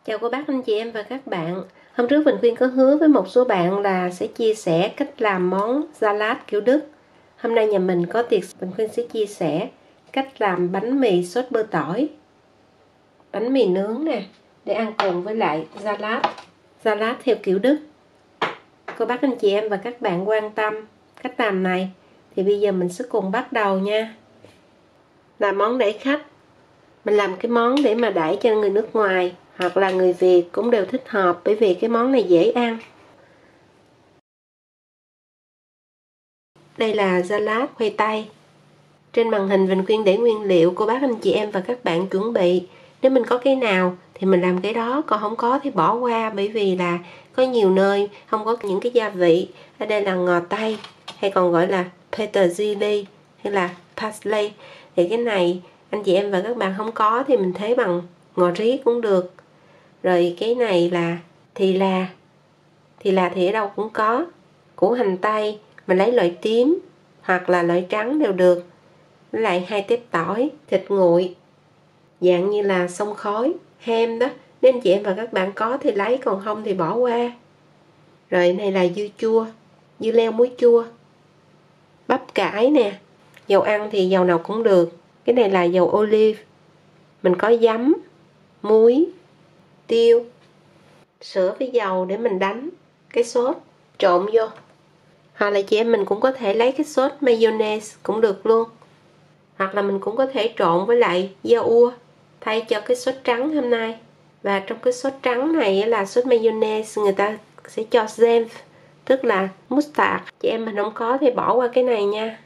Chào cô bác anh chị em và các bạn. Hôm trước Bình Khuyên có hứa với một số bạn là sẽ chia sẻ cách làm món salad kiểu Đức. Hôm nay nhà mình có tiệc, Bình Khuyên sẽ chia sẻ cách làm bánh mì sốt bơ tỏi. Bánh mì nướng nè, để ăn cùng với lại salad theo kiểu Đức. Cô bác anh chị em và các bạn quan tâm cách làm này thì bây giờ mình sẽ cùng bắt đầu nha. Làm món đãi khách. Mình làm cái món để mà đãi cho người nước ngoài hoặc là người Việt cũng đều thích hợp, bởi vì cái món này dễ ăn. Đây là salad khoai tây. Trên màn hình Bình Khuyên để nguyên liệu, cô bác anh chị em và các bạn chuẩn bị. Nếu mình có cái nào thì mình làm cái đó, còn không có thì bỏ qua, bởi vì là có nhiều nơi không có những cái gia vị. Ở đây là ngò tây hay còn gọi là petersilie hay là parsley. Thì cái này anh chị em và các bạn không có thì mình thấy bằng ngò rí cũng được. Rồi cái này là thì là thì ở đâu cũng có. Củ hành tây mình lấy loại tím hoặc là loại trắng đều được. Với lại 2 tép tỏi, thịt nguội dạng như là xông khói, hem đó. Nếu anh chị em và các bạn có thì lấy, còn không thì bỏ qua. Rồi này là dưa chua, dưa leo muối chua, bắp cải nè. Dầu ăn thì dầu nào cũng được. Cái này là dầu olive. Mình có giấm, muối, tiêu, sữa với dầu để mình đánh cái sốt, trộn vô. Hoặc là chị em mình cũng có thể lấy cái sốt mayonnaise cũng được luôn. Hoặc là mình cũng có thể trộn với lại da ua thay cho cái sốt trắng hôm nay. Và trong cái sốt trắng này là sốt mayonnaise, người ta sẽ cho Zenf, tức là mustard. Chị em mình không có thì bỏ qua cái này nha.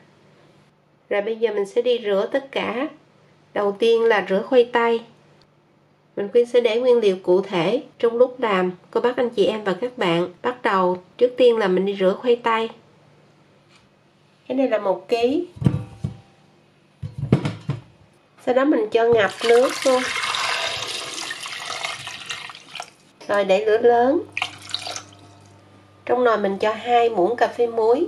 Rồi bây giờ mình sẽ đi rửa tất cả. Đầu tiên là rửa khoai tây. Mình Khuyên sẽ để nguyên liệu cụ thể trong lúc làm. Cô bác anh chị em và các bạn bắt đầu. Trước tiên là mình đi rửa khoai tây. Cái này là 1 kg. Sau đó mình cho ngập nước luôn. Rồi để lửa lớn. Trong nồi mình cho 2 muỗng cà phê muối.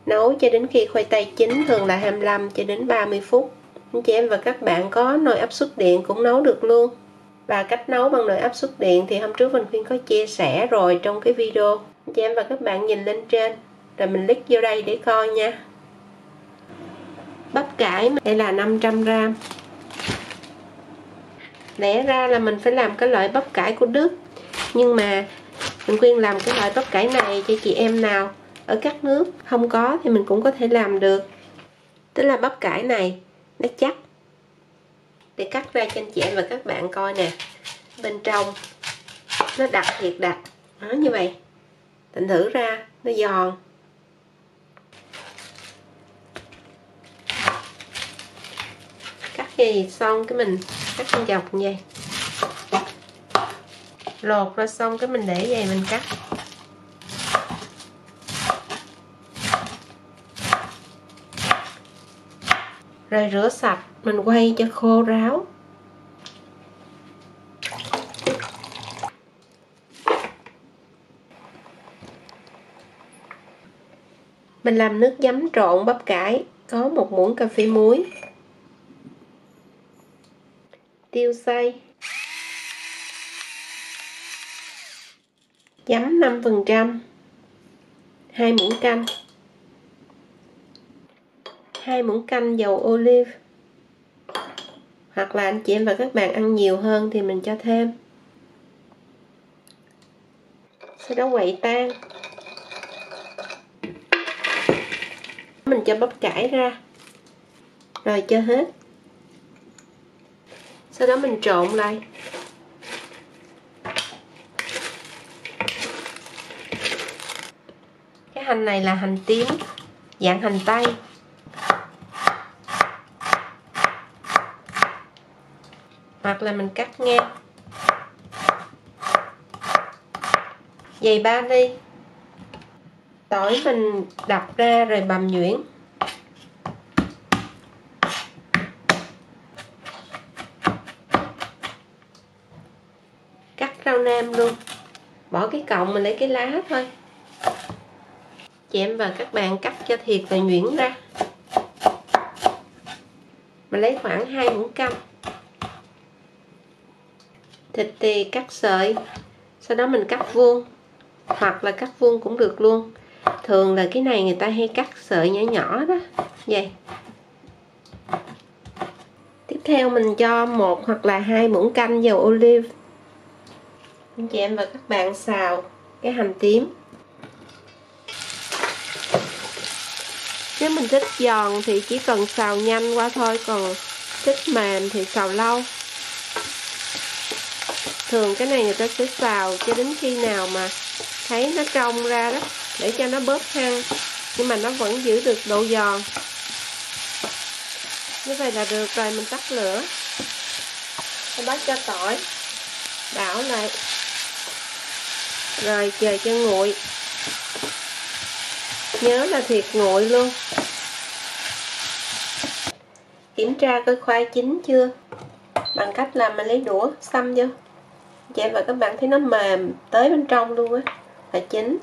Nấu cho đến khi khoai tây chín, thường là 25 cho đến 30 phút. Anh chị em và các bạn có nồi áp suất điện cũng nấu được luôn. Và cách nấu bằng nồi áp suất điện thì hôm trước Bình Khuyên có chia sẻ rồi trong cái video. Anh chị em và các bạn nhìn lên trên, rồi mình click vô đây để coi nha. Bắp cải đây là 500g. Lẽ ra là mình phải làm cái loại bắp cải của Đức, nhưng mà mình Khuyên làm cái loại bắp cải này cho chị em nào ở các nước không có thì mình cũng có thể làm được. Tức là bắp cải này nó chắc. Để cắt ra cho anh chị em và các bạn coi nè. Bên trong nó đặc thiệt đặc. Đó, như vậy. Thành thử ra nó giòn. Cắt gì xong cái mình cắt trên dọc như vậy. Lột ra xong cái mình để vậy mình cắt. Rồi rửa sạch, mình quay cho khô ráo. Mình làm nước giấm trộn bắp cải, có 1 muỗng cà phê muối, tiêu xay, giấm 5%, 2 muỗng canh, 2 muỗng canh dầu olive. Hoặc là anh chị em và các bạn ăn nhiều hơn thì mình cho thêm. Sau đó quậy tan. Mình cho bắp cải ra. Rồi cho hết. Sau đó mình trộn lại. Cái hành này là hành tím, dạng hành tây. Hoặc là mình cắt ngang. Dày 3 ly. Tỏi mình đập ra rồi bằm nhuyễn. Cắt rau nam luôn. Bỏ cái cọng mình lấy cái lá thôi. Chị em và các bạn cắt cho thiệt và nhuyễn ra. Mình lấy khoảng 2 muỗng canh. Thịt thì cắt sợi, sau đó mình cắt vuông, hoặc là cắt vuông cũng được luôn. Thường là cái này người ta hay cắt sợi nhỏ nhỏ đó, vậy. Tiếp theo mình cho 1 hoặc là 2 muỗng canh dầu olive. Anh chị em và các bạn xào cái hành tím. Nếu mình thích giòn thì chỉ cần xào nhanh qua thôi, còn thích mềm thì xào lâu. Thường cái này người ta sẽ xào cho đến khi nào mà thấy nó trong ra đó, để cho nó bớt hăng nhưng mà nó vẫn giữ được độ giòn. Như vậy là được rồi, mình tắt lửa. Sau đó cho tỏi, đảo lại, rồi chờ cho nguội. Nhớ là thiệt nguội luôn. Kiểm tra coi khoai chín chưa bằng cách là mình lấy đũa xăm vô. Chị em và các bạn thấy nó mềm tới bên trong luôn á, là chín.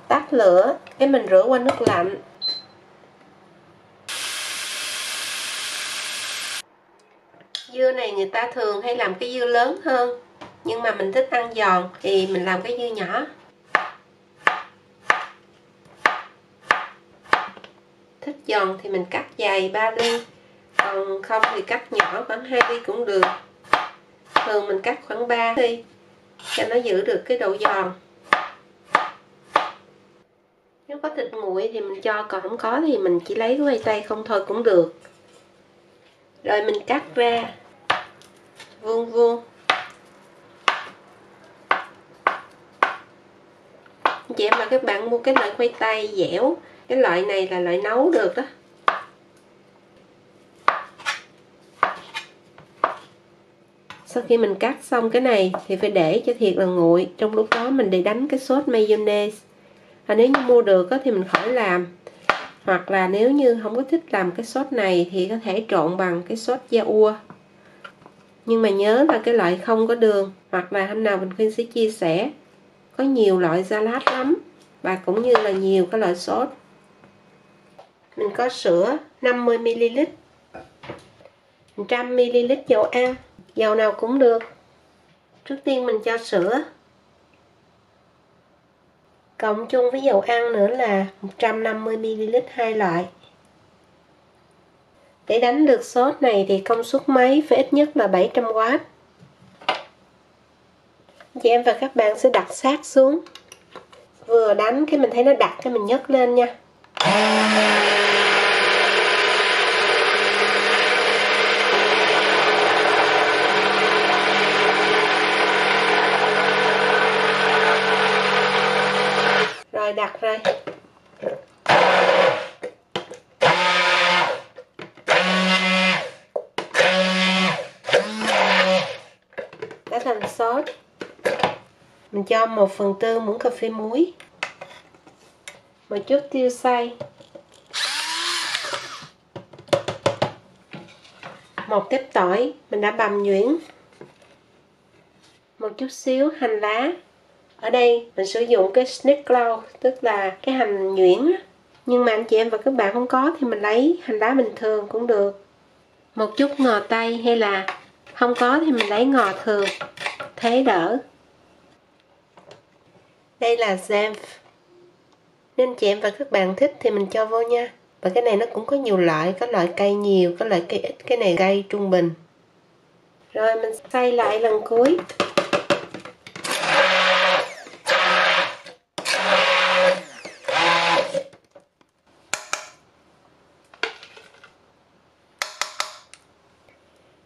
Tắt lửa, cái mình rửa qua nước lạnh. Dưa này người ta thường hay làm cái dưa lớn hơn, nhưng mà mình thích ăn giòn thì mình làm cái dưa nhỏ. Thích giòn thì mình cắt dày 3 ly, còn không thì cắt nhỏ khoảng 2 ly cũng được. Thường mình cắt khoảng 3 ly cho nó giữ được cái độ giòn. Nếu có thịt nguội thì mình cho, còn không có thì mình chỉ lấy cái khoai tây không thôi cũng được. Rồi mình cắt ra vuông vuông. Chị em và các bạn mua cái loại khoai tây dẻo, cái loại này là loại nấu được đó. Sau khi mình cắt xong cái này thì phải để cho thiệt là nguội, trong lúc đó mình để đánh cái sốt mayonnaise. Nếu như mua được thì mình khỏi làm, hoặc là nếu như không có thích làm cái sốt này thì có thể trộn bằng cái sốt da ua. Nhưng mà nhớ là cái loại không có đường, hoặc là hôm nào mình Khuyên sẽ chia sẻ. Có nhiều loại salad lắm, và cũng như là nhiều cái loại sốt. Mình có sữa 50ml, 100ml dầu ăn, dầu nào cũng được. Trước tiên mình cho sữa, cộng chung với dầu ăn nữa là 150ml hai loại. Để đánh được sốt này thì công suất máy phải ít nhất là 700W. Chị em và các bạn sẽ đặt sát xuống. Vừa đánh cái mình thấy nó đặc cái mình nhấc lên nha. Rồi đặt rồi. Đã thành sốt. Mình cho 1/4 muỗng cà phê muối, một chút tiêu xay, một tép tỏi mình đã bằm nhuyễn, một chút xíu hành lá. Ở đây mình sử dụng cái snake claw, tức là cái hành nhuyễn. Nhưng mà anh chị em và các bạn không có thì mình lấy hành lá bình thường cũng được. Một chút ngò tây, hay là không có thì mình lấy ngò thường, thế đỡ. Đây là jam, nên chị em và các bạn thích thì mình cho vô nha. Và cái này nó cũng có nhiều loại, có loại cay nhiều, có loại cay ít, cái này cay trung bình. Rồi mình xay lại lần cuối.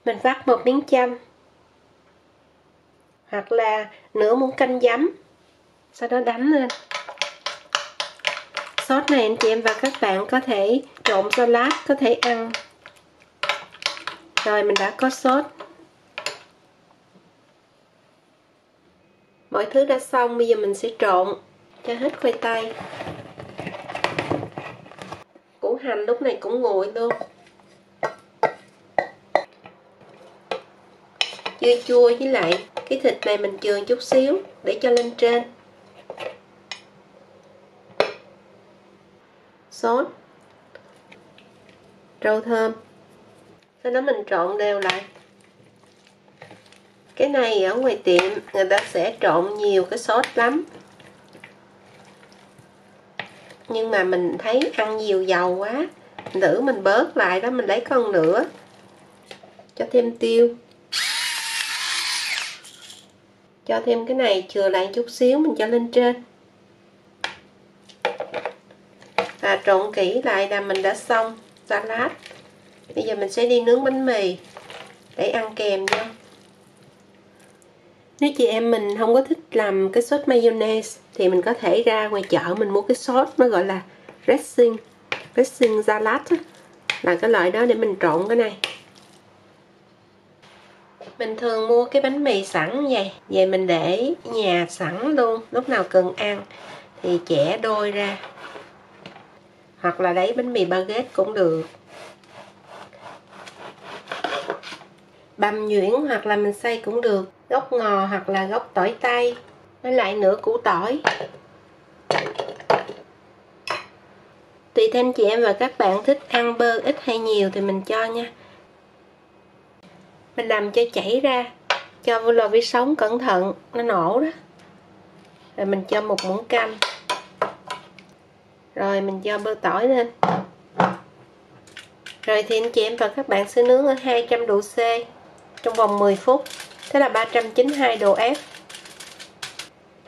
Mình vắt một miếng chanh, hoặc là nửa muỗng canh giấm, sau đó đánh lên. Sốt này anh chị em và các bạn có thể trộn salad, có thể ăn. Rồi mình đã có sốt. Mọi thứ đã xong, bây giờ mình sẽ trộn cho hết khoai tây. Củ hành lúc này cũng nguội luôn. Dưa chua với lại cái thịt này mình chườn chút xíu để cho lên trên. Sốt, rau thơm. Sau đó mình trộn đều lại. Cái này ở ngoài tiệm người ta sẽ trộn nhiều cái sốt lắm, nhưng mà mình thấy ăn nhiều dầu quá, thử mình bớt lại đó, mình lấy con nữa, cho thêm tiêu, cho thêm cái này chừa lại chút xíu, mình cho lên trên và trộn kỹ lại là mình đã xong salad. Bây giờ mình sẽ đi nướng bánh mì để ăn kèm vô. Nếu chị em mình không có thích làm cái sốt mayonnaise thì mình có thể ra ngoài chợ mình mua cái sốt nó gọi là dressing salad á, là cái loại đó để mình trộn cái này. Mình thường mua cái bánh mì sẵn vậy mình để nhà sẵn luôn, lúc nào cần ăn thì chẻ đôi ra, hoặc là lấy bánh mì baguette cũng được, băm nhuyễn hoặc là mình xay cũng được, gốc ngò hoặc là gốc tỏi tây, với lại nửa củ tỏi. Tùy thêm chị em và các bạn thích ăn bơ ít hay nhiều thì mình cho nha. Mình làm cho chảy ra, cho vô lò vi sóng cẩn thận nó nổ đó. Rồi mình cho một muỗng canh, rồi mình cho bơ tỏi lên, rồi thì anh chị em và các bạn sẽ nướng ở 200 độ C trong vòng 10 phút, thế là 392 độ F.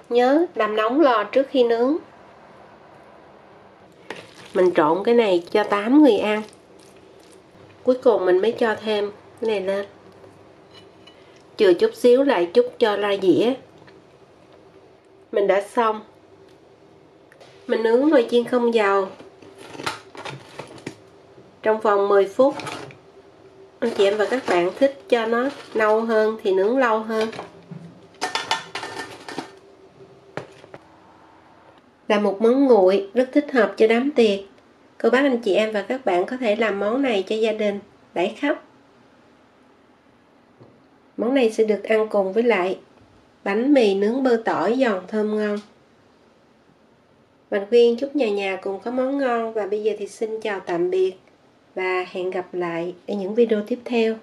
Nhớ làm nóng lò trước khi nướng. Mình trộn cái này cho 8 người ăn, cuối cùng mình mới cho thêm cái này lên, chừa chút xíu lại chút cho ra dĩa. Mình đã xong. Mình nướng nồi chiên không dầu trong vòng 10 phút. Anh chị em và các bạn thích cho nó nâu hơn thì nướng lâu hơn. Là một món nguội rất thích hợp cho đám tiệc. Cô bác anh chị em và các bạn có thể làm món này cho gia đình, đãi khách. Món này sẽ được ăn cùng với lại bánh mì nướng bơ tỏi giòn thơm ngon. Mình khuyên chúc nhà nhà cùng có món ngon, và bây giờ thì xin chào tạm biệt và hẹn gặp lại ở những video tiếp theo.